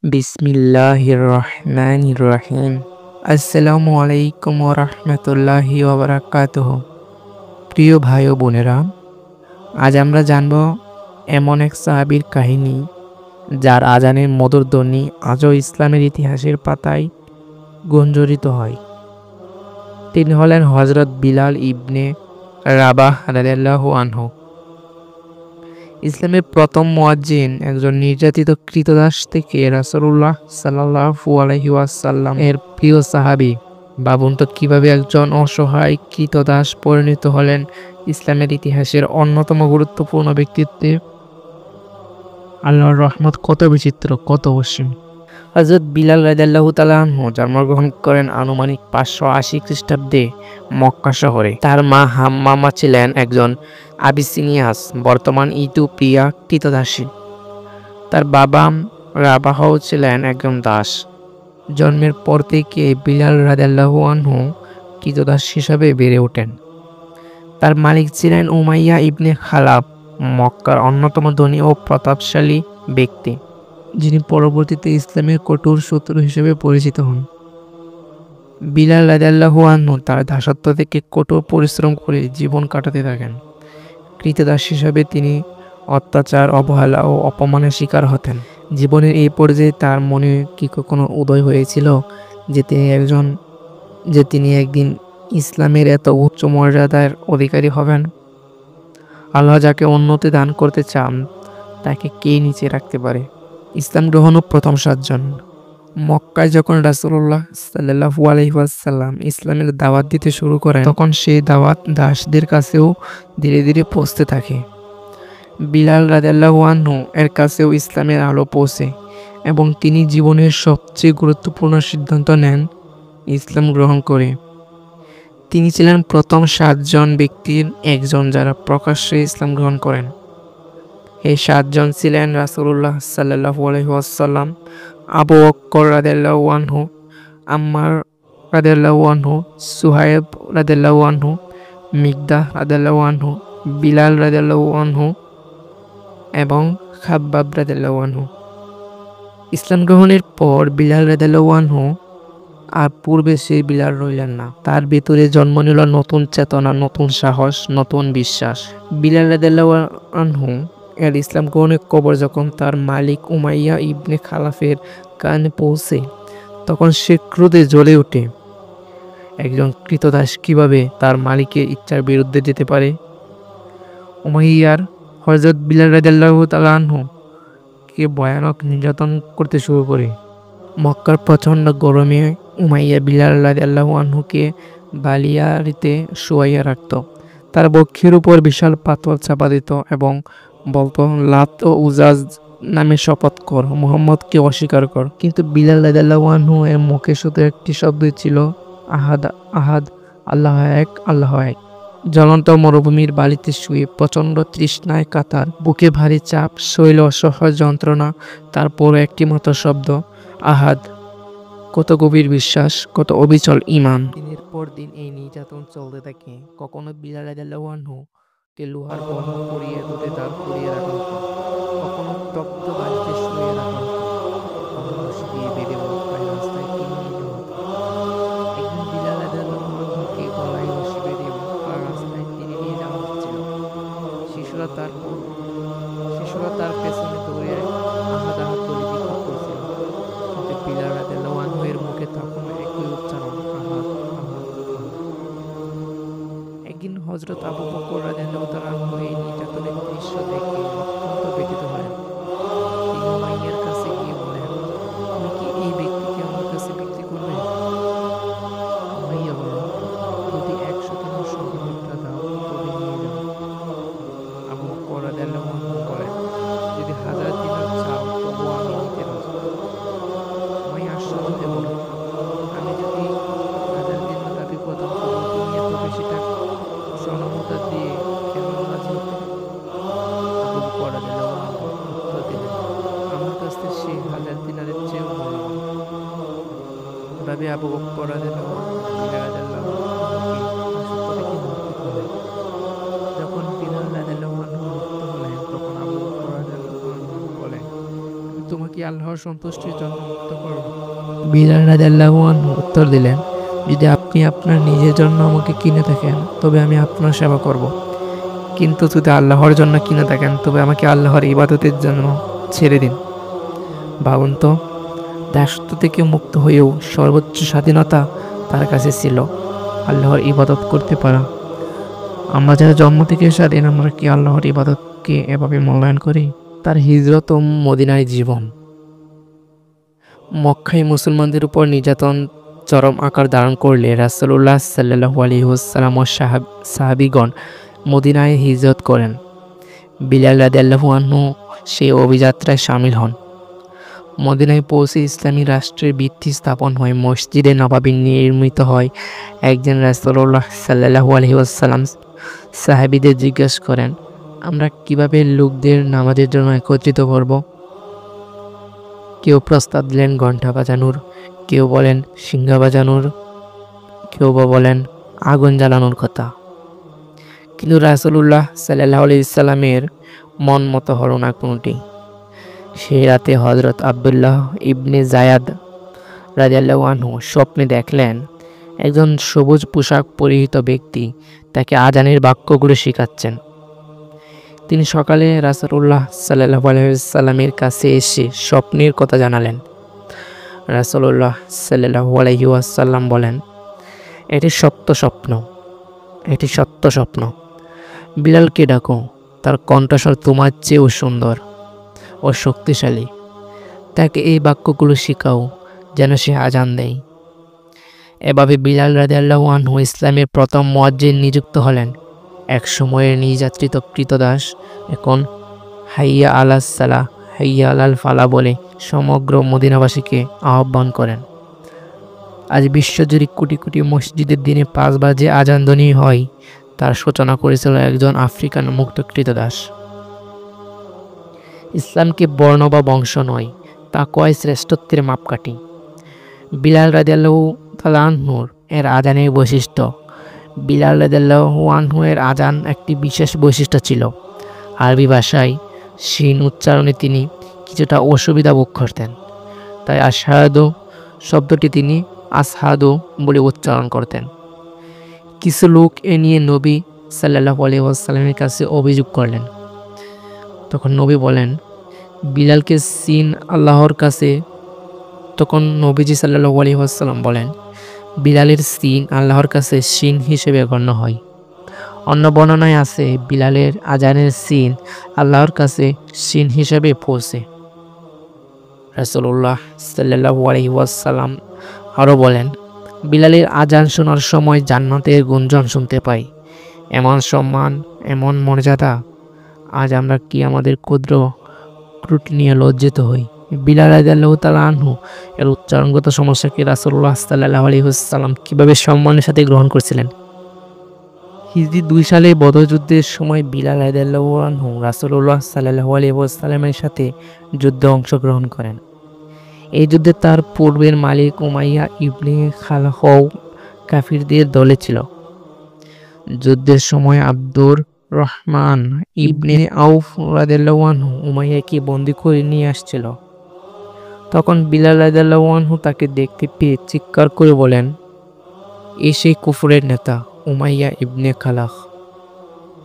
বিসমিল্লাহির রহমানির রহিম। আসসালামু আলাইকুম ওয়া রাহমাতুল্লাহি ওয়া বারাকাতুহু। প্রিয় ভাই ও বোনেরা, আজ আমরা জানব এমন এক সাহাবীর কাহিনী যার আজানের মধুর ধ্বনি আজও ইসলামের ইতিহাসের পাতায় গুঞ্জরিত হয়। তিনি হলেন হযরত বিলাল ইবনে রাবাহ রাদিয়াল্লাহু আনহু। ইসলামের প্রথম মুয়াজ্জিন, একজন নির্যাতিত ক্রীতদাস থেকে রাসূলুল্লাহ সাল্লাল্লাহু আলাইহি ওয়াসাল্লাম এর প্রিয় সাহাবী। ভাবুন তো কিভাবে একজন অসহায় ক্রীতদাস পরিণত হলেন ইসলামের ইতিহাসের অন্যতম গুরুত্বপূর্ণ ব্যক্তিত্বে। আল্লাহর রহমত কত বিচিত্র, কত অসীম। হযরত বিলাল রাদিয়াল্লাহু তাআলা আনহু জন্মগ্রহণ করেন আনুমানিক 580 খ্রিস্টাব্দে মক্কা শহরে। তার মা হাম্মামা ছিলেন একজন আবিসিনিয়াস, বর্তমান ইথিওপিয়া ক্রীতদাসী। তার বাবা রাবাহও ছিলেন একজন দাস। জন্মের পর থেকে বিলাল রাদিয়াল্লাহু আনহু ক্রীতদাস হিসাবে বেড়ে ওঠেন। তার মালিক ছিলেন উমাইয়া ইবনে খালাব, মক্কার অন্যতম ধনী ও প্রতাপশালী ব্যক্তি, যিনি পরবর্তীতে ইসলামের কঠোর শত্রু হিসেবে পরিচিত হন। বিলাল রাদিয়াল্লাহু আনহু তার দাসত্ব থেকে কঠোর পরিশ্রম করে জীবন কাটাতে থাকেন। ক্রীতদাস হিসাবে তিনি অত্যাচার, অবহেলা ও অপমানের শিকার হতেন। জীবনের এই পর্যায়ে তার মনে কি কখনো উদয় হয়েছিল যে তিনি একদিন ইসলামের এত উচ্চ মর্যাদার অধিকারী হবেন? আল্লাহ যাকে উন্নতি দান করতে চান তাকে কে নিচে রাখতে পারে? ইসলাম গ্রহণ ও প্রথম 7 জন। মক্কায় যখন রাসূলুল্লাহ সাল্লাল্লাহু আলাইহি ওয়াসাল্লাম ইসলামের দাওয়াত দিতে শুরু করেন, তখন সেই দাওয়াত দাসদের কাছেও ধীরে ধীরে পৌঁছতে থাকে। বিলাল রাদিয়াল্লাহু আনহু এর কাছেও ইসলামের আলো পৌঁছে এবং তিনি জীবনের সবচেয়ে গুরুত্বপূর্ণ সিদ্ধান্ত নেন ইসলাম গ্রহণ করে। তিনি ছিলেন প্রথম 7 জন ব্যক্তির একজন যারা প্রকাশ্যে ইসলাম গ্রহণ করেন। এই 7 জন ছিলেন রাসূলুল্লাহ সাল্লাল্লাহু আলাইহি ওয়াসাল্লাম, আবু বকর রাদিয়াল্লাহু আনহু, আম্মার রাদিয়াল্লাহু আনহু, সুহাইব রাদিয়াল্লাহু আনহু, মিকদাহ রাদিয়াল্লাহু আনহু, বিলাল রাদিয়াল্লাহু আনহু এবং খাব্বাব রাদিয়াল্লাহু আনহু। ইসলাম গ্রহণের পর বিলাল রাদিয়াল্লাহু আনহু আর পূর্বে সেই বিলাল রইলেন না। তার ভেতরে জন্ম নিল নতুন চেতনা, নতুন সাহস, নতুন বিশ্বাস। বিলাল রাদিয়াল্লাহু আনহু এর ইসলাম গ্রহণের খবর যখন তার মালিক উমাইয়া ইবনে খালাফের কানে পৌঁছে, তখন সে ক্রোধে জ্বলে ওঠে। একজন ক্রীতদাস কিভাবে তার মালিকের ইচ্ছার বিরুদ্ধে যেতে পারে? উমাইয়ার হযরত বিলাল রাদিয়াল্লাহু তাআলা আনহু কে ভয়ানক নির্যাতন করতে শুরু করে। মক্কার প্রচণ্ড গরমে উমাইয়া বিলাল রাদিয়াল্লাহু আনহুকে বালিয়াড়িতে শুয়াইয়া রাখত। তার বক্ষের উপর বিশাল পাথর চাপা দিত এবং বলতো, লাত ও উজ্জাজ নামে শপথ কর, মুহাম্মদকে অস্বীকার কর। কিন্তু বিলাল রাদিয়াল্লাহু আনহু এর মুখে শুধু একটি শব্দই ছিল, আহাদ আহাদ, আল্লাহ এক, আল্লাহ এক। জ্বলন্ত মরুভূমির বালিতে শুয়ে প্রচণ্ড তৃষ্ণায় কাতার, বুকে ভারী চাপ, শৈলে অসহ্য যন্ত্রণা, তারপরও একটি মাত্র শব্দ, আহাদ। কত গভীর বিশ্বাস, কত অবিচল ঈমান। দিনের পর দিন এই নির্যাতন চলতে থাকে। কখনো বিলাল রাদিয়াল্লাহু আনহু কে লোহার বর্ম পরিয়ে রোদে দাঁড় করিয়ে রাখা হতো, কখনো তপ্ত বালিতে শুয়ে রাখা হতো, কখনো রশি দিয়ে বেঁধে মক্কায় রাস্তায় টেনে নিয়ে যাওয়া হতো। একদিন বিলাল রাদিয়াল্লাহু আনহুকে গলায় রশি বেঁধে মক্কার রাস্তায় টেনে নিয়ে যাওয়া হচ্ছিল। শিশুরা তার পেছনে দৌড়ে আহাদ আহাদ বলে বিক্ষোভ করছিল, কিন্তু বিলাল রাদিয়াল্লাহু আনহু এর মুখে তখন একই উচ্চারণ, আহাদ আহাদ আহাদ। একদিন হযরত আবু বকর রাদিয়াল্লাহু তাআলা আনহু এই নির্যাতনের দৃশ্য দেখে অত্যন্ত ব্যথিত হলেন। তিনি উমাইয়ার কাছে গিয়ে বলেন, তুমি কি এই ব্যক্তিকে আমার কাছে বিক্রি করবে? উমাইয়া বলল, যদি 100 দিনের স্বর্ণমুদ্রা দাও তবে নিয়ে যাব। আবু বকর রাদিয়াল্লাহু আনহু বলেন, যদি 1000 দিনার চাও তবুও আমি নিতে রাজি। উমাইয়া আশ্চর্য হয়ে বলল, আমি যদি 1000 দিনার দাবি করতাম তবুও তুমি এত বেশি টাকা স্বর্ণমুদ্রা দিয়ে কেন রাজি হতে? আবু বকর রাদিয়াল্লাহু আনহু উত্তর দিলেন, আমার কাছে সেই 1000 দিনারের চেয়েও মূল্যবান। এভাবে আবু বকর রাদিয়াল্লাহু আনহু বিলাল রাদিয়াল্লাহু আনহুকে দাসত্ব থেকে মুক্তি করলেন। যখন বিলাল রাদিয়াল্লাহু আনহু মুক্ত হলেন, তখন আবু বকর রাদিয়াল্লাহু আনহু বলেন, আমি তোমাকে আল্লাহর সন্তুষ্টির জন্য মুক্ত করব? বিলাল রাদিয়াল্লাহু আনহু উত্তর দিলেন, যদি আপনি আপনার নিজের জন্য আমাকে কিনে থাকেন তবে আমি আপনার সেবা করব, কিন্তু যদি আল্লাহর জন্য কিনে থাকেন তবে আমাকে আল্লাহর ইবাদতের জন্য ছেড়ে দিন। ভাবুন তো, দাসত্ব থেকে মুক্ত হয়েও সর্বোচ্চ স্বাধীনতা তার কাছে ছিল আল্লাহর ইবাদত করতে পারা। আমরা যারা জন্ম থেকে স্বাধীন, আমরা কি আল্লাহর ইবাদতকে এভাবে মূল্যায়ন করি? তার হিজরত ও মদিনায় জীবন। মক্কায় মুসলমানদের উপর নির্যাতন চরম আকার ধারণ করলে রাসূলুল্লাহ সাল্লাল্লাহু আলাইহি ওয়াসাল্লাম ও সাহাবীগণ মদিনায় হিজরত করেন। বিলাল রাদিয়াল্লাহু আনহু সেই অভিযাত্রায় শামিল হন। মদিনায় পৌঁছে ইসলামী রাষ্ট্রের ভিত্তি স্থাপন হয়, মসজিদে নববী নির্মিত হয়। একজন রাসূলুল্লাহ সাল্লাল্লাহু আলাইহি ওয়াসাল্লাম সাহাবীদের জিজ্ঞেস করেন, আমরা কিভাবে লোকদের নামাজের জন্য একত্রিত করব? কেউ প্রস্তাব দিলেন ঘণ্টা বাজানোর, কেউ বলেন সিংহা বাজানোর, কেউ বা বলেন আগুন জ্বালানোর কথা। কিন্তু রাসূলুল্লাহ সাল্লাল্লাহু আলাইহি সাল্লামের মন মতো হলো না কোনোটি। সেই রাতে হযরত আব্দুল্লাহ ইবনে যায়েদ রাদিয়াল্লাহু আনহু স্বপ্নে দেখলেন একজন সবুজ পোশাক পরিহিত ব্যক্তি তাকে আজানের বাক্যগুলো শেখাচ্ছেন। তিনি সকালে রাসূলুল্লাহ সাল্লাল্লাহু আলাইহি ওয়াসাল্লামের কাছে এসে স্বপ্নের কথা জানালেন। রাসূলুল্লাহ সাল্লাল্লাহু আলাইহি ওয়াসাল্লাম বলেন, এটি সত্য স্বপ্ন, এটি সত্য স্বপ্ন। বিলালকে ডাকো, তার কণ্ঠস্বর তোমার চেয়েও সুন্দর ও শক্তিশালী। তাকে এই বাক্যগুলো শেখাও যেন সে আজান দেয়। এভাবে বিলাল রাদিয়াল্লাহু আনহু ইসলামের প্রথম মুয়াজ্জিন নিযুক্ত হলেন। এক সময়ের নির্যাতিত ক্রীতদাস এখন হাইয়া আলাস সালাহ, হাইয়া আলাল ফালা বলে সমগ্র মদিনাবাসীকে আহ্বান করেন। আজ বিশ্বজুড়ে কোটি কোটি মসজিদের দিনে 5 বার যে আজান ধ্বনি হয়, তার সূচনা করেছিল একজন আফ্রিকান মুক্ত ক্রীতদাস। ইসলামকে বর্ণ বা বংশ নয়, তা কয় শ্রেষ্ঠত্বের মাপকাঠি। বিলাল রাদিয়াল্লাহু তাআলা আনহুর এর আজানের বৈশিষ্ট্য। বিলাল রাদিয়াল্লাহু আনহু এর আজান একটি বিশেষ বৈশিষ্ট্য ছিল। আরবি ভাষায় শিন উচ্চারণে তিনি কিছুটা অসুবিধা ভোগ করতেন, তাই আশহাদু শব্দটি তিনি আসহাদু বলে উচ্চারণ করতেন। কিছু লোক এ নিয়ে নবী সাল্লাল্লাহু আলাইহি ওয়াসাল্লামের কাছে অভিযোগ করলেন। তখন নবী বলেন, বিলালকে সিন আল্লাহর কাছে। তখন নবীজি সাল্লাল্লাহু আলাইহি ওয়াসাল্লাম বলেন, বিলালের সিন আল্লাহর কাছে শিন হিসেবে গণ্য হয়। অন্য বর্ণনায় আছে বিলালের আজানের সিন আল্লাহর কাছে শিন হিসেবে পৌঁছে। রাসূলুল্লাহ সাল্লাল্লাহু আলাইহি ওয়াসাল্লাম আরও বলেন, বিলালের আজান শোনার সময় জান্নাতের গুঞ্জন শুনতে পাই। এমন সম্মান, এমন মর্যাদা, আজ আমরা কি আমাদের ক্ষুদ্র ত্রুটি নিয়ে লজ্জিত হই? বিলাল রাদিয়াল্লাহু তাআলা আনহু এর উচ্চারণগত সমস্যাকে রাসূলুল্লাহ সাল্লাল্লাহু আলাইহি ওয়াসাল্লাম কীভাবে সম্মানের সাথে গ্রহণ করেছিলেন? হিজরি 2 সালে বদর যুদ্ধের সময় বিলাল রাদিয়াল্লাহু আনহু রাসূলুল্লাহ সাল্লাল্লাহু আলাইহি ওয়াসাল্লামের সাথে যুদ্ধে অংশগ্রহণ করেন। এই যুদ্ধে তার পূর্বের মালিক উমাইয়া ইবনে খালফ কাফিরদের দলে ছিল। যুদ্ধের সময় আব্দুর রহমান ইবনে আউফ রাদিয়াল্লাহু আনহু উমাইয়াকে বন্দী করে নিয়ে আসছিল। তখন বিলাল রাদিয়াল্লাহু আনহু তাকে দেখতে পেয়ে চিৎকার করে বলেন, এই সেই কুফরের নেতা উমাইয়া ইবনে খালাফ।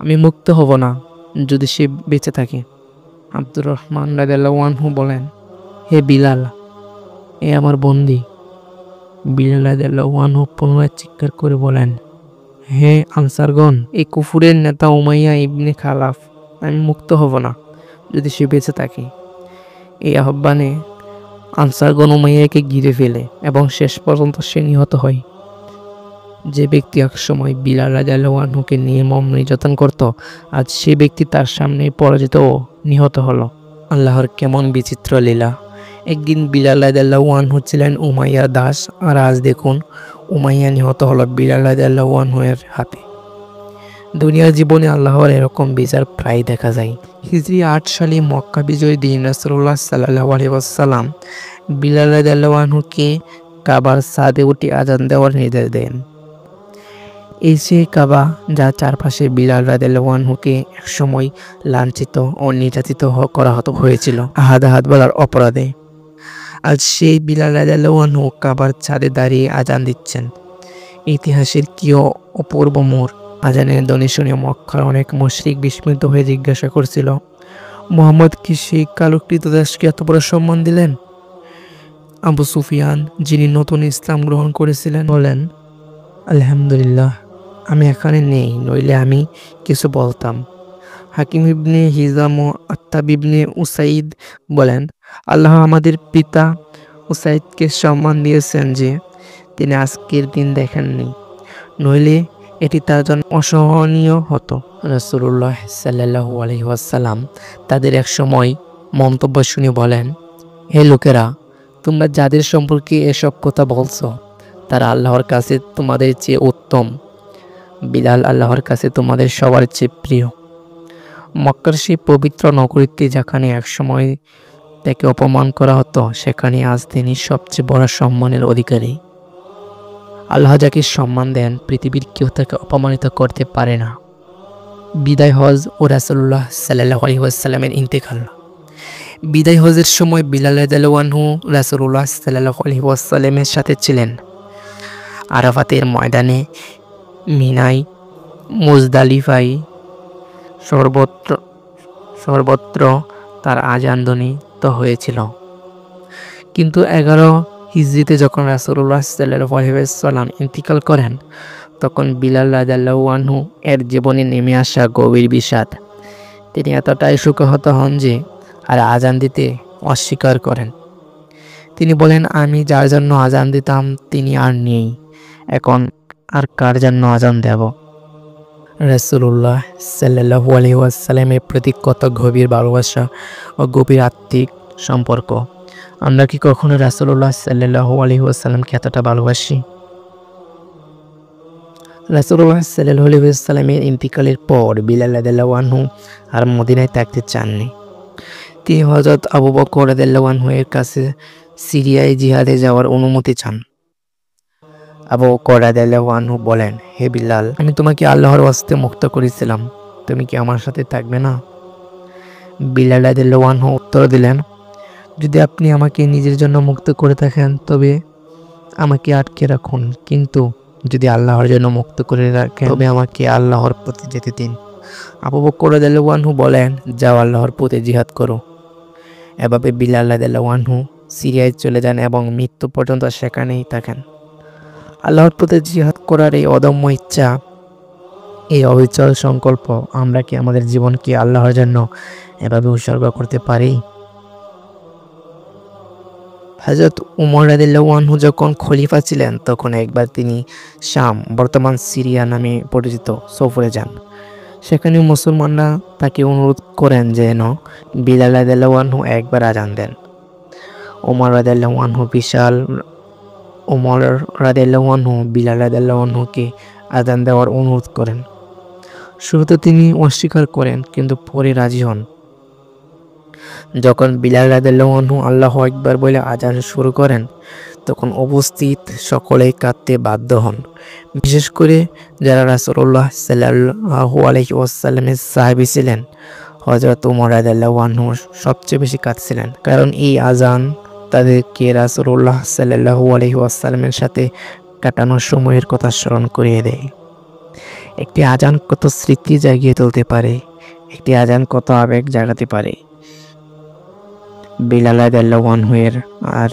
আমি মুক্ত হব না যদি সে বেঁচে থাকে। আব্দুর রহমান রাদিয়াল্লাহু আনহু বলেন, হে বিলাল, এ আমার বন্দী। বিলাল রাদিয়াল্লাহু আনহু পুনরায় চিৎকার করে বলেন, হে আনসারগণ, এই কুফরের নেতা উমাইয়া ইবনে খালাফ, আমি মুক্ত হব না যদি সে বেঁচে থাকে। এই আহ্বানে আনসারগণ উমাইয়াকে ঘিরে ফেলে এবং শেষ পর্যন্ত সে নিহত হয়। যে ব্যক্তি একসময় বিলাল রাদিয়াল্লাহু আনহুকে নির্মম নির্যাতন করত, আজ সে ব্যক্তি তার সামনে পরাজিত ও নিহত হলো। আল্লাহর কেমন বিচিত্র লীলা! একদিন বিলাল রাদিয়াল্লাহু আনহু ছিলেন উমাইয়ার দাস, আর আজ দেখুন উমাইয়া নিহত হলো বিলাল রাদিয়াল্লাহু আনহু এর হাতে। দুনিয়ার জীবনে আল্লাহর এরকম বিচার প্রায় দেখা যায়। হিজরি 8 সালে মক্কা বিজয়ের দিন রাসূলুল্লাহ সাল্লাল্লাহু আলাইহি ওয়াসাল্লাম বিলাল রাদিয়াল্লাহু আনহুকে কাবার ছাদে উঠে আজান দেওয়ার নির্দেশ দেন। এই সেই কাবা যার চারপাশে বিলাল রাদিয়াল্লাহু আনহুকে একসময় লাঞ্ছিত ও নির্যাতিত করা হয়েছিল আহাদ বলার অপরাধে। আজ সেই বিলাল রাদিয়াল্লাহু আনহু কাবার ছাদে দাঁড়িয়ে আজান দিচ্ছেন। ইতিহাসের কি অপূর্ব মোড়! আজানের ধ্বনি শুনে মক্কার অনেক মুশরিক বিস্মিত হয়ে জিজ্ঞাসা করছিল, মুহাম্মদ কি সেই কালো কৃতদাসকে এত বড় সম্মান দিলেন? আবু সুফিয়ান, যিনি নতুন ইসলাম গ্রহণ করেছিলেন, বলেন, আলহামদুলিল্লাহ, আমি এখানে নেই, নইলে আমি কিছু বলতাম। হাকিম ইবনে হিজাম ও আত্তাব ইবনে উসাইদ বলেন, আল্লাহ আমাদের পিতা উসাইদকে সম্মান দিয়েছেন যে তিনি আজকের দিন দেখেননি, নইলে এটি তার জন্য অসহনীয় হতো। রাসূলুল্লাহ সাল্লাল্লাহু আলাইহি ওয়াসাল্লাম তাদের এক সময় মন্তব্য শুনে বলেন, হে লোকেরা, তোমরা যাদের সম্পর্কে এসব কথা বলছো তারা আল্লাহর কাছে তোমাদের চেয়ে উত্তম। বিলাল আল্লাহর কাছে তোমাদের সবার চেয়ে প্রিয়। মক্কার সেই পবিত্র নগরীতে যেখানে একসময় তাকে অপমান করা হতো, সেখানে আজ তিনি সবচেয়ে বড় সম্মানের অধিকারী। আল্লাহ যাকে সম্মান দেন, পৃথিবীর কেউ তাকে অপমানিত করতে পারে না। বিদায় হজ ও রাসূলুল্লাহ সাল্লাল্লাহু আলাইহি ওয়াসাল্লামের ইন্তেকাল। বিদায় হজের সময় বিলাল রাদিয়াল্লাহু আনহু রাসূলুল্লাহ সাল্লাল্লাহু আলাইহি ওয়াসাল্লামের সাথে ছিলেন। আরাফাতের ময়দানে, মিনায়, মুজদালিফায়, সর্বত্র তার আজান ধ্বনিত হয়েছিল। কিন্তু 11 হিজরিতে যখন রাসূলুল্লাহ সাল্লাল্লাহু আলাইহি ওয়াসাল্লাম ইন্তিকাল করেন, তখন বিলাল রাদিয়াল্লাহু আনহু এর জীবনে নেমে আসা গভীর বিষাদ। তিনি এতটাই শোকাহত হন যে আর আজান দিতে অস্বীকার করেন। তিনি বলেন, আমি যার জন্য আজান দিতাম তিনি আর নেই, এখন আর কার জন্য আজান দেব? রাসূলুল্লাহ সাল্লাল্লাহু আলাইহি ওয়াসাল্লামের প্রতি কত গভীর ভালোবাসা ও গভীর আত্মিক সম্পর্ক! আমরা কি কখনো রাসূলুল্লাহ সাল্লাল্লাহু আলাইহি ওয়াসাল্লামকে এতটা ভালোবাসি? রাসূলুল্লাহ সাল্লাল্লাহু আলাইহি ওয়াসাল্লামের ইন্তিকালের পর বিলাল রাদিয়াল্লাহু আনহু আর মদিনায় থাকতে চাননি। তিনি হযরত আবু বকর রাদিয়াল্লাহু আনহু এর কাছে সিরিয়ায় জিহাদে যাওয়ার অনুমতি চান। আবু বকর রাদিয়াল্লাহু আনহু বলেন, হে বিলাল, আমি তোমাকে আল্লাহর ওয়াস্তে মুক্ত করেছিলাম, তুমি কি আমার সাথে থাকবে না? বিলাল রাদিয়াল্লাহু আনহু উত্তর দিলেন, যদি আপনি আমাকে নিজের জন্য মুক্ত করে থাকেন তবে আমাকে আটকে রাখুন, কিন্তু যদি আল্লাহর জন্য মুক্ত করে রাখেন তবে আমাকে আল্লাহর পথে যেতে দিন। আবু বকর রাদিয়াল্লাহু আনহু বলেন, যাও আল্লাহর পথে জিহাদ করো। এভাবে বিলাল রাদিয়াল্লাহু আনহু সিরিয়ায় চলে যান এবং মৃত্যু পর্যন্ত সেখানেই থাকেন। আল্লাহর পথে জিহাদ করার এই অদম্য ইচ্ছা, এই অবিচল সংকল্প, আমরা কি আমাদের জীবনকে আল্লাহর জন্য এভাবে উৎসর্গ করতে পারি? হযরত উমর রাদিয়াল্লাহু আনহু যখন খলিফা ছিলেন, তখন একবার তিনি শাম, বর্তমান সিরিয়া নামে পরিচিত, সফরে যান। সেখানে মুসলমানরা তাকে অনুরোধ করেন যেন বিলাল রাদিয়াল্লাহু আনহু একবার আজান দেন। উমর রাদিয়াল্লাহু আনহু বিলাল রাদিয়াল্লাহু আনহুকে আজান দেওয়ার অনুরোধ করেন। শুরুতে তিনি অস্বীকার করেন, কিন্তু পরে রাজি হন। যখন বিলাল রাদিয়াল্লাহু আনহু আল্লাহু আকবার বলে আজান শুরু করেন, তখন উপস্থিত সকলেই কাঁদতে বাধ্য হন। বিশেষ করে যারা রাসূলুল্লাহ সাল্লাল্লাহু আলাইহি ওয়াসাল্লামের সাহাবী ছিলেন, হযরত উমর রাদিয়াল্লাহু আনহু সবচেয়ে বেশি কাঁদছিলেন, কারণ এই আজান তাদেরকে রাসূলুল্লাহ সাল্লাল্লাহু আলাইহি ওয়াসাল্লামের সাথে কাটানো সময়ের কথা স্মরণ করিয়ে দেয়। একটি আজান কত স্মৃতি জাগিয়ে তুলতে পারে, একটি আজান কত আবেগ জাগাতে পারে। বিলাল রাদিয়াল্লাহু আনহু আর